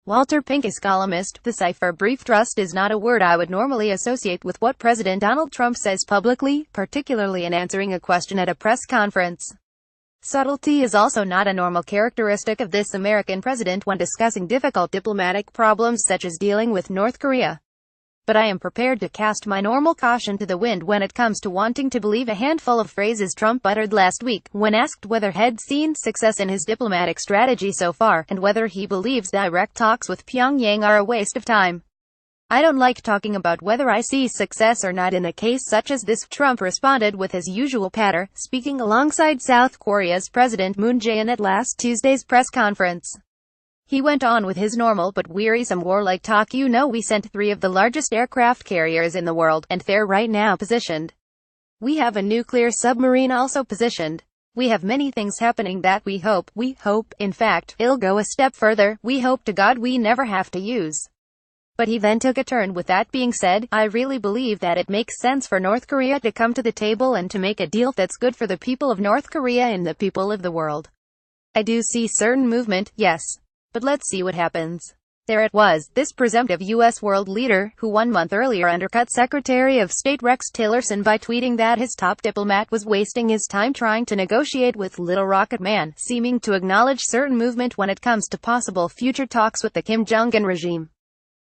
Walter Pincus, columnist. The cipher brief. Trust is not a word I would normally associate with what President Donald Trump says publicly, particularly in answering a question at a press conference. Subtlety is also not a normal characteristic of this American president when discussing difficult diplomatic problems such as dealing with North Korea. But I am prepared to cast my normal caution to the wind when it comes to wanting to believe a handful of phrases Trump uttered last week, when asked whether he'd seen success in his diplomatic strategy so far, and whether he believes direct talks with Pyongyang are a waste of time. I don't like talking about whether I see success or not in a case such as this, Trump responded with his usual patter, speaking alongside South Korea's President Moon Jae-in at last Tuesday's press conference. He went on with his normal but wearisome warlike talk. You know, we sent 3 of the largest aircraft carriers in the world, and they're right now positioned. We have a nuclear submarine also positioned. We have many things happening that we hope, in fact, it'll go a step further, we hope to God we never have to use. But he then took a turn. With that being said, I really believe that it makes sense for North Korea to come to the table and to make a deal that's good for the people of North Korea and the people of the world. I do see certain movement, yes. But let's see what happens. There it was, this presumptive U.S. world leader, who 1 month earlier undercut Secretary of State Rex Tillerson by tweeting that his top diplomat was wasting his time trying to negotiate with Little Rocket Man, seeming to acknowledge certain movement when it comes to possible future talks with the Kim Jong-un regime.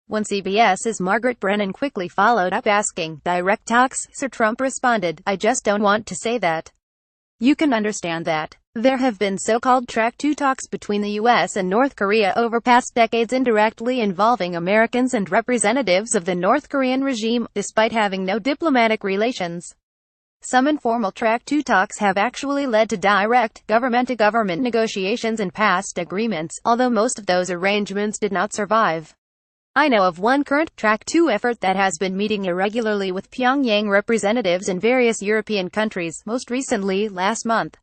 When CBS's Margaret Brennan quickly followed up asking, "Direct talks, Sir?" Trump responded, "I just don't want to say that. You can understand that. There have been so-called Track 2 talks between the U.S. and North Korea over past decades indirectly involving Americans and representatives of the North Korean regime, despite having no diplomatic relations. Some informal Track 2 talks have actually led to direct, government-to-government negotiations and past agreements, although most of those arrangements did not survive. I know of one current, Track 2 effort that has been meeting irregularly with Pyongyang representatives in various European countries, most recently, last month.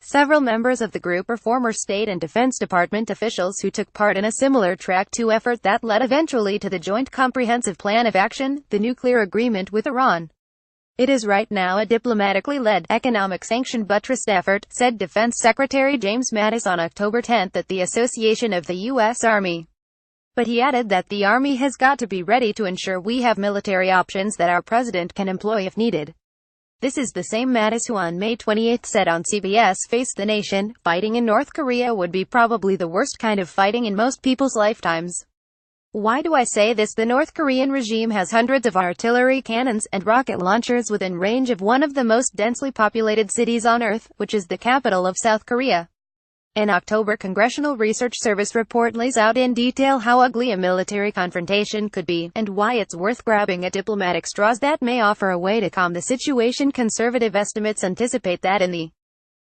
Several members of the group are former State and Defense Department officials who took part in a similar Track 2 effort that led eventually to the Joint Comprehensive Plan of Action, the nuclear agreement with Iran. It is right now a diplomatically led, economic sanction buttressed effort, said Defense Secretary James Mattis on October 10 at the Association of the U.S. Army. But he added that the Army has got to be ready to ensure we have military options that our president can employ if needed. This is the same Mattis who on May 28 said on CBS Face the Nation, fighting in North Korea would be probably the worst kind of fighting in most people's lifetimes. Why do I say this? The North Korean regime has hundreds of artillery cannons and rocket launchers within range of one of the most densely populated cities on Earth, which is the capital of South Korea. An October Congressional Research Service report lays out in detail how ugly a military confrontation could be, and why it's worth grabbing at diplomatic straws that may offer a way to calm the situation. Conservative estimates anticipate that in the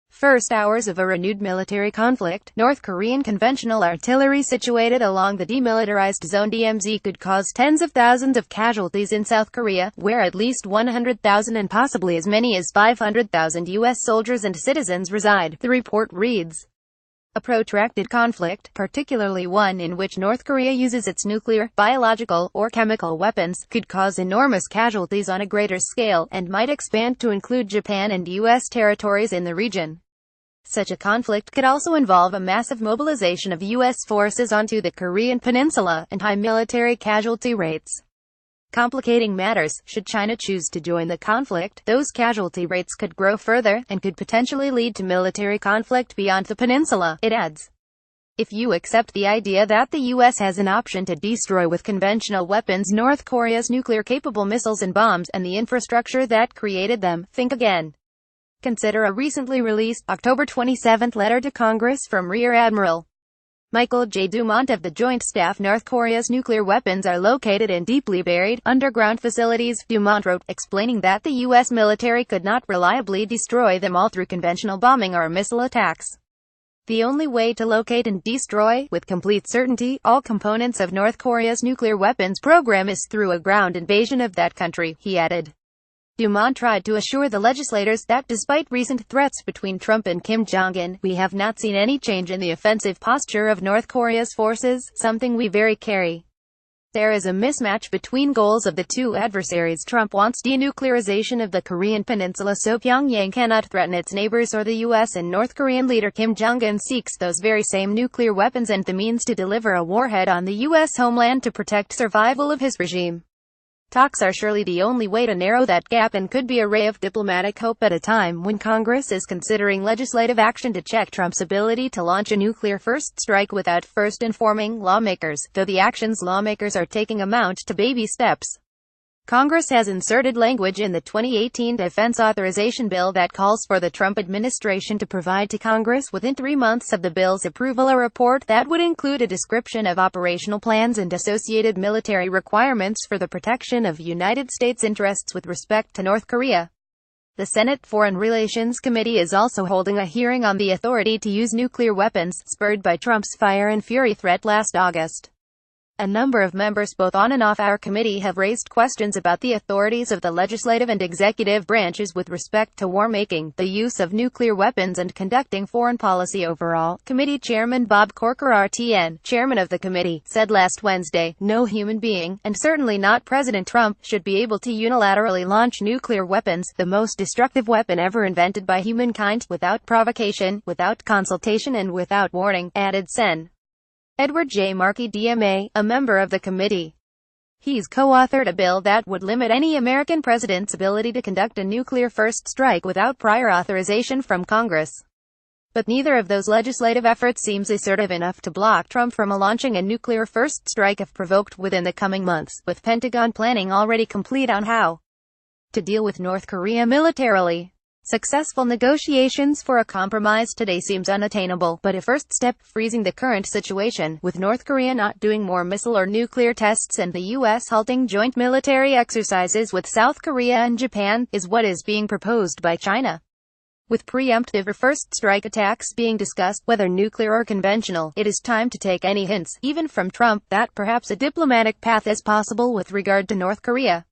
first hours of a renewed military conflict, North Korean conventional artillery situated along the demilitarized zone DMZ could cause tens of thousands of casualties in South Korea, where at least 100,000 and possibly as many as 500,000 U.S. soldiers and citizens reside, the report reads. A protracted conflict, particularly one in which North Korea uses its nuclear, biological, or chemical weapons, could cause enormous casualties on a greater scale, and might expand to include Japan and U.S. territories in the region. Such a conflict could also involve a massive mobilization of U.S. forces onto the Korean peninsula, and high military casualty rates. Complicating matters, should China choose to join the conflict, those casualty rates could grow further, and could potentially lead to military conflict beyond the peninsula, it adds. If you accept the idea that the U.S. has an option to destroy with conventional weapons North Korea's nuclear-capable missiles and bombs, and the infrastructure that created them, think again. Consider a recently released, October 27 letter to Congress from Rear Admiral Michael J. Dumont of the Joint Staff. North Korea's nuclear weapons are located in deeply buried, underground facilities, Dumont wrote, explaining that the U.S. military could not reliably destroy them all through conventional bombing or missile attacks. The only way to locate and destroy, with complete certainty, all components of North Korea's nuclear weapons program is through a ground invasion of that country, he added. Dumont tried to assure the legislators that despite recent threats between Trump and Kim Jong-un, we have not seen any change in the offensive posture of North Korea's forces, something we very carry. There is a mismatch between goals of the two adversaries. Trump wants denuclearization of the Korean peninsula so Pyongyang cannot threaten its neighbors or the U.S., and North Korean leader Kim Jong-un seeks those very same nuclear weapons and the means to deliver a warhead on the U.S. homeland to protect survival of his regime. Talks are surely the only way to narrow that gap and could be a ray of diplomatic hope at a time when Congress is considering legislative action to check Trump's ability to launch a nuclear first strike without first informing lawmakers, though the actions lawmakers are taking amount to baby steps. Congress has inserted language in the 2018 Defense Authorization Bill that calls for the Trump administration to provide to Congress within 3 months of the bill's approval a report that would include a description of operational plans and associated military requirements for the protection of United States interests with respect to North Korea. The Senate Foreign Relations Committee is also holding a hearing on the authority to use nuclear weapons, spurred by Trump's fire and fury threat last August. A number of members both on and off our committee have raised questions about the authorities of the legislative and executive branches with respect to war-making, the use of nuclear weapons and conducting foreign policy overall. Committee Chairman Bob Corker RTN, chairman of the committee, said last Wednesday, "No human being, and certainly not President Trump, should be able to unilaterally launch nuclear weapons, the most destructive weapon ever invented by humankind, without provocation, without consultation and without warning," added Sen. Edward J. Markey DMA, a member of the committee. He's co-authored a bill that would limit any American president's ability to conduct a nuclear first strike without prior authorization from Congress. But neither of those legislative efforts seems assertive enough to block Trump from launching a nuclear first strike if provoked within the coming months, with Pentagon planning already complete on how to deal with North Korea militarily. Successful negotiations for a compromise today seems unattainable, but a first step, freezing the current situation, with North Korea not doing more missile or nuclear tests and the U.S. halting joint military exercises with South Korea and Japan, is what is being proposed by China. With preemptive or first strike attacks being discussed, whether nuclear or conventional, it is time to take any hints, even from Trump, that perhaps a diplomatic path is possible with regard to North Korea.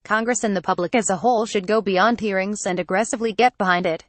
Congress and the public as a whole should go beyond hearings and aggressively get behind it.